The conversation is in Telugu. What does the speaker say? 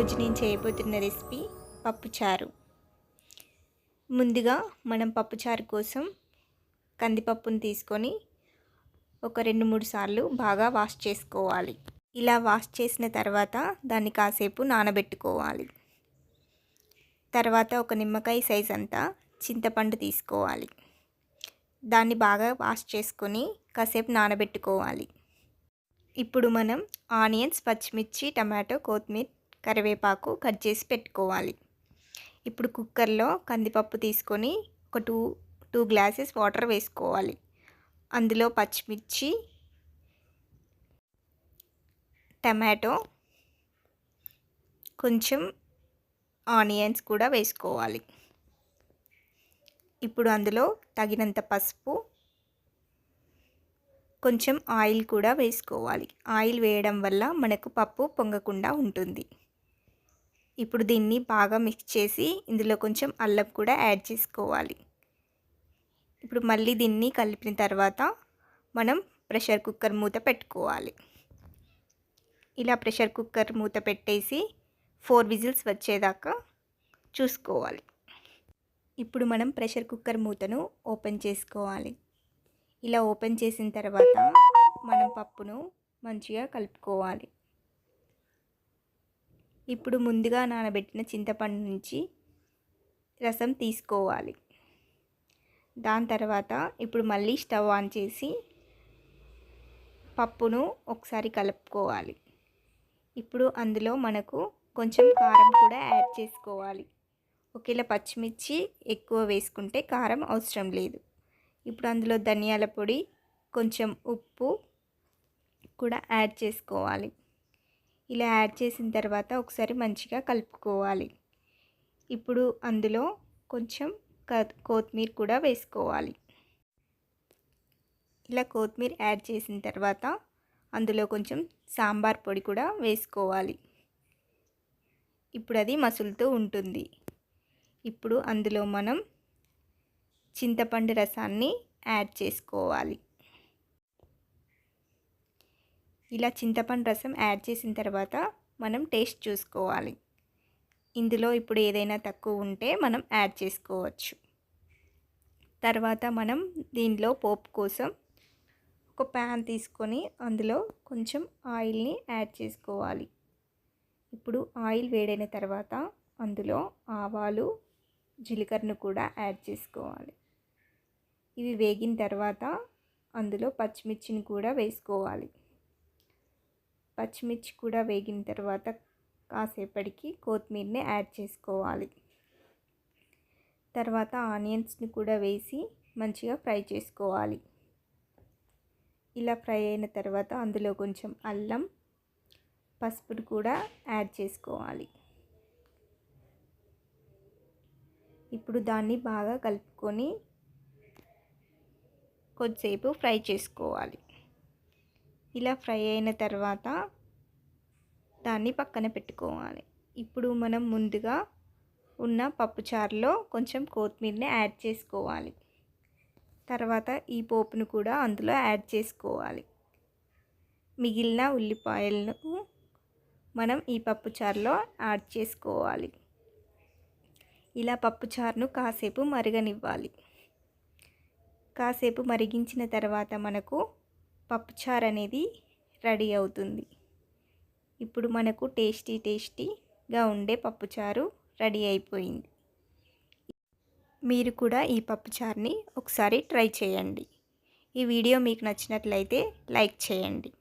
ఈరోజు నేను చేయబోతున్న రెసిపీ పప్పుచారు. ముందుగా మనం పప్పుచారు కోసం కందిపప్పును తీసుకొని ఒక 2-3 సార్లు బాగా వాష్ చేసుకోవాలి. ఇలా వాష్ చేసిన తర్వాత దాన్ని కాసేపు నానబెట్టుకోవాలి. తర్వాత ఒక నిమ్మకాయ సైజ్ అంతా చింతపండు తీసుకోవాలి. దాన్ని బాగా వాష్ చేసుకొని కాసేపు నానబెట్టుకోవాలి. ఇప్పుడు మనం ఆనియన్స్, పచ్చిమిర్చి, టమాటో, కొత్తిమీర, కరివేపాకు కట్ చేసి పెట్టుకోవాలి. ఇప్పుడు కుక్కర్లో కందిపప్పు తీసుకొని ఒక 2 గ్లాసెస్ వాటర్ వేసుకోవాలి. అందులో పచ్చిమిర్చి, టమాటో, కొంచెం ఆనియన్స్ కూడా వేసుకోవాలి. ఇప్పుడు అందులో తగినంత పసుపు, కొంచెం ఆయిల్ కూడా వేసుకోవాలి. ఆయిల్ వేయడం వల్ల మనకు పప్పు పొంగకుండా ఉంటుంది. ఇప్పుడు దీన్ని బాగా మిక్స్ చేసి ఇందులో కొంచెం అల్లం కూడా యాడ్ చేసుకోవాలి. ఇప్పుడు మళ్ళీ దీన్ని కలిపిన తర్వాత మనం ప్రెషర్ కుక్కర్ మూత పెట్టుకోవాలి. ఇలా ప్రెషర్ కుక్కర్ మూత పెట్టేసి 4 విజిల్స్ వచ్చేదాకా చూసుకోవాలి. ఇప్పుడు మనం ప్రెషర్ కుక్కర్ మూతను ఓపెన్ చేసుకోవాలి. ఇలా ఓపెన్ చేసిన తర్వాత మనం పప్పును మంచిగా కలుపుకోవాలి. ఇప్పుడు ముందుగా నానబెట్టిన చింతపండు నుంచి రసం తీసుకోవాలి. దాని తర్వాత ఇప్పుడు మళ్ళీ స్టవ్ ఆన్ చేసి పప్పును ఒకసారి కలుపుకోవాలి. ఇప్పుడు అందులో మనకు కొంచెం కారం కూడా యాడ్ చేసుకోవాలి. ఒకవేళ పచ్చిమిర్చి ఎక్కువ వేసుకుంటే కారం అవసరం లేదు. ఇప్పుడు అందులో ధనియాల పొడి, కొంచెం ఉప్పు కూడా యాడ్ చేసుకోవాలి. ఇలా యాడ్ చేసిన తర్వాత ఒకసారి మంచిగా కలుపుకోవాలి. ఇప్పుడు అందులో కొంచెం కొత్తిమీర కూడా వేసుకోవాలి. ఇలా కొత్తిమీర యాడ్ చేసిన తర్వాత అందులో కొంచెం సాంబార్ పొడి కూడా వేసుకోవాలి. ఇప్పుడు అది మసులుతూ ఉంటుంది. ఇప్పుడు అందులో మనం చింతపండు రసాన్ని యాడ్ చేసుకోవాలి. ఇలా చింతపండు రసం యాడ్ చేసిన తర్వాత మనం టేస్ట్ చూసుకోవాలి. ఇందులో ఇప్పుడు ఏదైనా తక్కువ ఉంటే మనం యాడ్ చేసుకోవచ్చు. తర్వాత మనం దీనిలో పోపు కోసం ఒక ప్యాన్ తీసుకొని అందులో కొంచెం ఆయిల్ని యాడ్ చేసుకోవాలి. ఇప్పుడు ఆయిల్ వేడైన తర్వాత అందులో ఆవాలు, జీలకర్రను కూడా యాడ్ చేసుకోవాలి. ఇవి వేగిన తర్వాత అందులో పచ్చిమిర్చిని కూడా వేసుకోవాలి. పచ్చిమిర్చి కూడా వేగిన తర్వాత కాసేపటికి కొత్తిమీరని యాడ్ చేసుకోవాలి. తర్వాత ఆనియన్స్ని కూడా వేసి మంచిగా ఫ్రై చేసుకోవాలి. ఇలా ఫ్రై అయిన తర్వాత అందులో కొంచెం అల్లం, పసుపును కూడా యాడ్ చేసుకోవాలి. ఇప్పుడు దాన్ని బాగా కలుపుకొని కొద్దిసేపు ఫ్రై చేసుకోవాలి. ఇలా ఫ్రై అయిన తర్వాత దాన్ని పక్కన పెట్టుకోవాలి. ఇప్పుడు మనం ముందుగా ఉన్న పప్పుచారులో కొంచెం కొత్తిమీరని యాడ్ చేసుకోవాలి. తర్వాత ఈ పోపును కూడా అందులో యాడ్ చేసుకోవాలి. మిగిలిన ఉల్లిపాయలను మనం ఈ పప్పుచారులో యాడ్ చేసుకోవాలి. ఇలా పప్పుచారును కాసేపు మరగనివ్వాలి. కాసేపు మరిగించిన తర్వాత మనకు పప్పుచారు అనేది రెడీ అవుతుంది. ఇప్పుడు మనకు టేస్టీగా ఉండే పప్పుచారు రెడీ అయిపోయింది. మీరు కూడా ఈ పప్పుచారుని ఒకసారి ట్రై చేయండి. ఈ వీడియో మీకు నచ్చినట్లయితే లైక్ చేయండి.